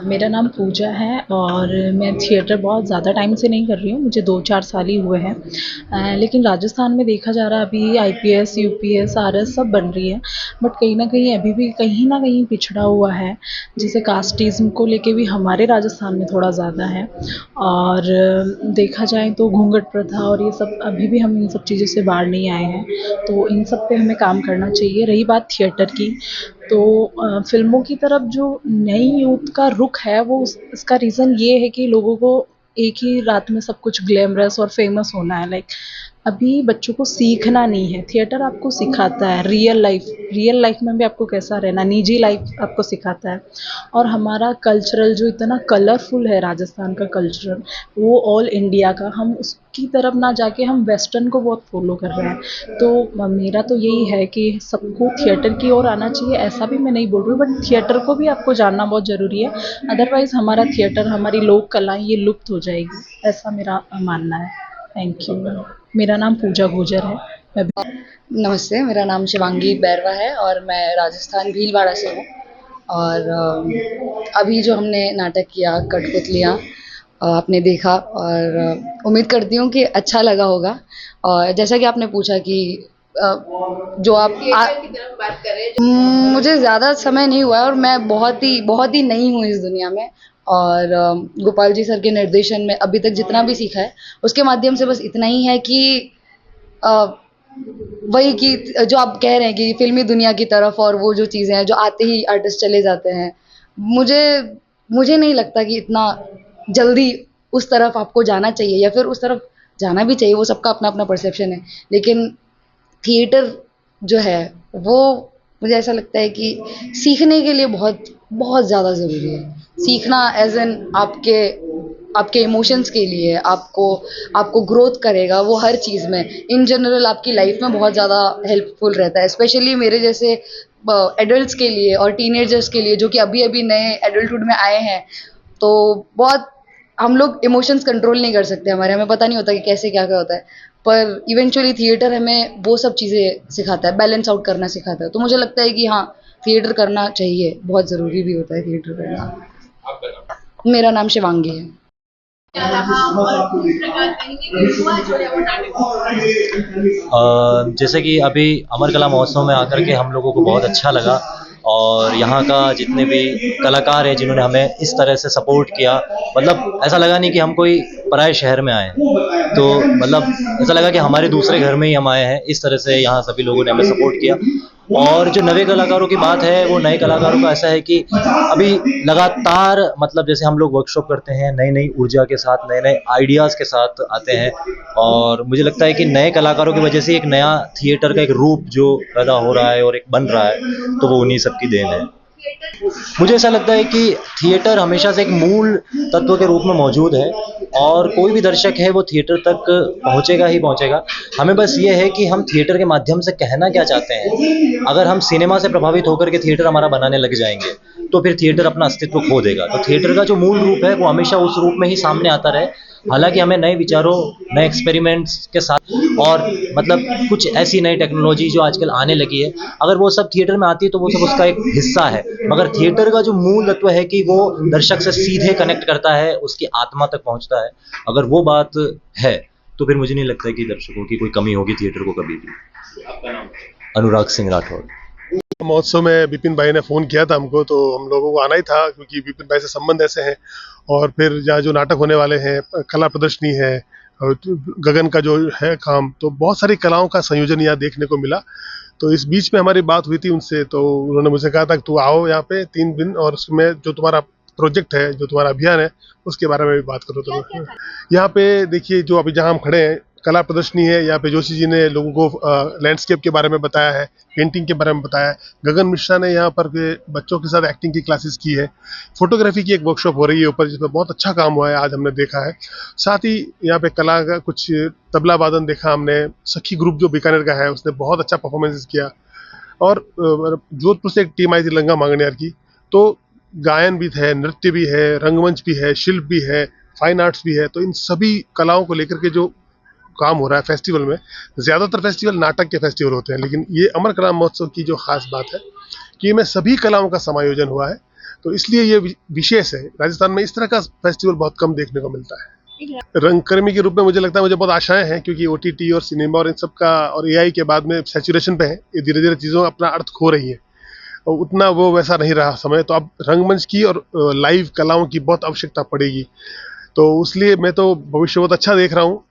मेरा नाम पूजा है और मैं थिएटर बहुत ज़्यादा टाइम से नहीं कर रही हूँ, मुझे 2-4 साल ही हुए हैं। लेकिन राजस्थान में देखा जा रहा है अभी आईपीएस, यूपीएस, आरएस सब बन रही है। बट कहीं न कहीं अभी भी कहीं न कहीं पिछड़ा हुआ है। जैसे कास्टिज़्म को लेके भी हमारे राजस्थान में थोड़ा ज़्यादा है। और देखा जाए तो घूंघट प्रथा और ये सब अभी भी हम इन सब चीज़ों से बाहर नहीं आए हैं। तो इन सब पे हमें काम करना चाहिए। रही बात थिएटर की, तो फ़िल्मों की तरफ जो नई यूथ का रुख है वो इसका रीज़न ये है कि लोगों को एक ही रात में सब कुछ ग्लैमरस और फेमस होना है। लाइक अभी बच्चों को सीखना नहीं है। थिएटर आपको सिखाता है रियल लाइफ में भी आपको कैसा रहना, निजी लाइफ आपको सिखाता है। और हमारा कल्चरल जो इतना कलरफुल है, राजस्थान का कल्चरल, वो ऑल इंडिया का, हम उसकी तरफ ना जाके हम वेस्टर्न को बहुत फॉलो कर रहे हैं। तो मेरा तो यही है कि सबको थिएटर की ओर आना चाहिए, ऐसा भी मैं नहीं बोल रही हूँ, बट थिएटर को भी आपको जानना बहुत ज़रूरी है। अदरवाइज़ हमारा थिएटर, हमारी लोक कलाएँ ये लुप्त हो जाएगी, ऐसा मेरा मानना है। Thank you. मेरा नाम पूजा गुर्जर है। मैं नमस्ते, मेरा नाम शिवांगी बैरवा है और मैं राजस्थान भीलवाड़ा से हूँ। और अभी जो हमने नाटक किया कठपुतलियाँ, आपने देखा और उम्मीद करती हूँ कि अच्छा लगा होगा। और जैसा कि आपने पूछा कि अ, जो आप मुझे ज़्यादा समय नहीं हुआ है और मैं बहुत ही नई हूँ इस दुनिया में। और गोपाल जी सर के निर्देशन में अभी तक जितना भी सीखा है उसके माध्यम से बस इतना ही है कि अ, वही कि जो आप कह रहे हैं कि फ़िल्मी दुनिया की तरफ और वो जो चीज़ें हैं जो आते ही आर्टिस्ट चले जाते हैं, मुझे मुझे नहीं लगता कि इतना जल्दी उस तरफ आपको जाना चाहिए या फिर उस तरफ जाना भी चाहिए, वो सबका अपना-अपना परसेप्शन है। लेकिन थिएटर जो है वो मुझे ऐसा लगता है कि सीखने के लिए बहुत बहुत ज़्यादा ज़रूरी है। सीखना एज़ एन आपके आपके इमोशंस के लिए आपको आपको ग्रोथ करेगा वो हर चीज़ में। इन जनरल आपकी लाइफ में बहुत ज़्यादा हेल्पफुल रहता है, स्पेशली मेरे जैसे एडल्ट्स के लिए और टीनेजर्स के लिए जो कि अभी-अभी नए एडल्टहुड में आए हैं। तो बहुत हम लोग इमोशंस कंट्रोल नहीं कर सकते, हमें पता नहीं होता कि कैसे क्या-क्या होता है। पर इवेंचुअली थिएटर हमें वो सब चीज़ें सिखाता है, बैलेंस आउट करना सिखाता है। तो मुझे लगता है कि हाँ, थिएटर करना चाहिए, बहुत ज़रूरी भी होता है थिएटर करना। मेरा नाम शिवांगी है। जैसे कि अभी अमर कला महोत्सव में आकर के हम लोगों को बहुत अच्छा लगा और यहाँ का जितने भी कलाकार हैं जिन्होंने हमें इस तरह से सपोर्ट किया, मतलब ऐसा लगा नहीं कि हम कोई पराए शहर में आए हैं। तो मतलब ऐसा लगा कि हमारे दूसरे घर में ही हम आए हैं। इस तरह से यहाँ सभी लोगों ने हमें सपोर्ट किया। और जो नए कलाकारों की बात है, वो नए कलाकारों का ऐसा है कि अभी लगातार मतलब जैसे हम लोग वर्कशॉप करते हैं, नई-नई ऊर्जा के साथ, नए-नए आइडियाज़ के साथ आते हैं और मुझे लगता है कि नए कलाकारों की वजह से एक नया थिएटर का एक रूप जो पैदा हो रहा है और एक बन रहा है, तो वो उन्हीं सब की देन है। मुझे ऐसा लगता है कि थिएटर हमेशा से एक मूल तत्व के रूप में मौजूद है और कोई भी दर्शक है वो थिएटर तक पहुंचेगा ही पहुंचेगा। हमें बस ये है कि हम थिएटर के माध्यम से कहना क्या चाहते हैं। अगर हम सिनेमा से प्रभावित होकर के थिएटर हमारा बनाने लग जाएंगे तो फिर थिएटर अपना अस्तित्व खो देगा। तो थिएटर का जो मूल रूप है वो हमेशा उस रूप में ही सामने आता रहे। हालांकि हमें नए विचारों, नए एक्सपेरिमेंट्स के साथ और मतलब कुछ ऐसी नई टेक्नोलॉजी जो आजकल आने लगी है, अगर वो सब थिएटर में आती है तो वो सब उसका एक हिस्सा है। मगर थिएटर का जो मूल तत्व है कि वो दर्शक से सीधे कनेक्ट करता है, उसकी आत्मा तक पहुंचता है। अगर वो बात है तो फिर मुझे नहीं लगता है कि दर्शकों की कोई कमी होगी थिएटर को कभी भी। अनुराग सिंह राठौड़। महोत्सव में विपिन भाई ने फ़ोन किया था हमको, तो हम लोगों को आना ही था क्योंकि विपिन भाई से संबंध ऐसे हैं। और फिर जहाँ जो नाटक होने वाले हैं, कला प्रदर्शनी है और गगन का जो है काम, तो बहुत सारी कलाओं का संयोजन यहाँ देखने को मिला। तो इस बीच में हमारी बात हुई थी उनसे, तो उन्होंने मुझे कहा था कि तू आओ यहाँ पे 3 दिन और उसमें जो तुम्हारा प्रोजेक्ट है, जो तुम्हारा अभियान है, उसके बारे में भी बात करो। तो यहाँ पे देखिए, जो अभी जहाँ हम खड़े हैं, कला प्रदर्शनी है। यहाँ पे जोशी जी ने लोगों को लैंडस्केप के बारे में बताया है, पेंटिंग के बारे में बताया है। गगन मिश्रा ने यहाँ पर के बच्चों के साथ एक्टिंग की क्लासेस की है। फोटोग्राफी की एक वर्कशॉप हो रही है ऊपर, जिसमें बहुत अच्छा काम हुआ है, आज हमने देखा है। साथ ही यहाँ पे कला का कुछ तबला वादन देखा हमने। सखी ग्रुप जो बीकानेर का है, उसने बहुत अच्छा परफॉर्मेंस किया। और जोधपुर से एक टीम आई थी लंगा मांगनियार की। तो गायन भी है, नृत्य भी है, रंगमंच भी है, शिल्प भी है, फाइन आर्ट्स भी है। तो इन सभी कलाओं को लेकर के जो काम हो रहा है फेस्टिवल में, ज़्यादातर फेस्टिवल नाटक के फेस्टिवल होते हैं, लेकिन ये अमर कला महोत्सव की जो खास बात है कि इसमें सभी कलाओं का समायोजन हुआ है। तो इसलिए ये विशेष है। राजस्थान में इस तरह का फेस्टिवल बहुत कम देखने को मिलता है। रंगकर्मी के रूप में मुझे लगता है, मुझे बहुत आशाएं हैं, क्योंकि OTT और सिनेमा और इन सब का और AI के बाद में सैचुरेशन पे है, ये धीरे धीरे चीज़ों अपना अर्थ खो रही है और उतना वो वैसा नहीं रहा समय। तो अब रंगमंच की और लाइव कलाओं की बहुत आवश्यकता पड़ेगी, तो इसलिए मैं तो भविष्य बहुत अच्छा देख रहा हूँ।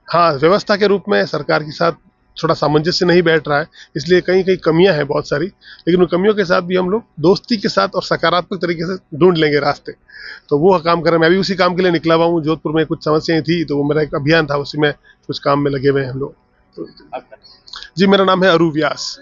हाँ, व्यवस्था के रूप में सरकार के साथ थोड़ा सामंजस्य नहीं बैठ रहा है, इसलिए कहीं कहीं कमियां हैं बहुत सारी, लेकिन उन कमियों के साथ भी हम लोग दोस्ती के साथ और सकारात्मक तरीके से ढूंढ लेंगे रास्ते। तो वो काम कर रहे हैं। मैं भी उसी काम के लिए निकला हुआ हूँ। जोधपुर में कुछ समस्याएं थी, तो वो मेरा एक अभियान था, उसी में कुछ काम में लगे हुए हैं हम लोग। जी, मेरा नाम है अरू व्यास।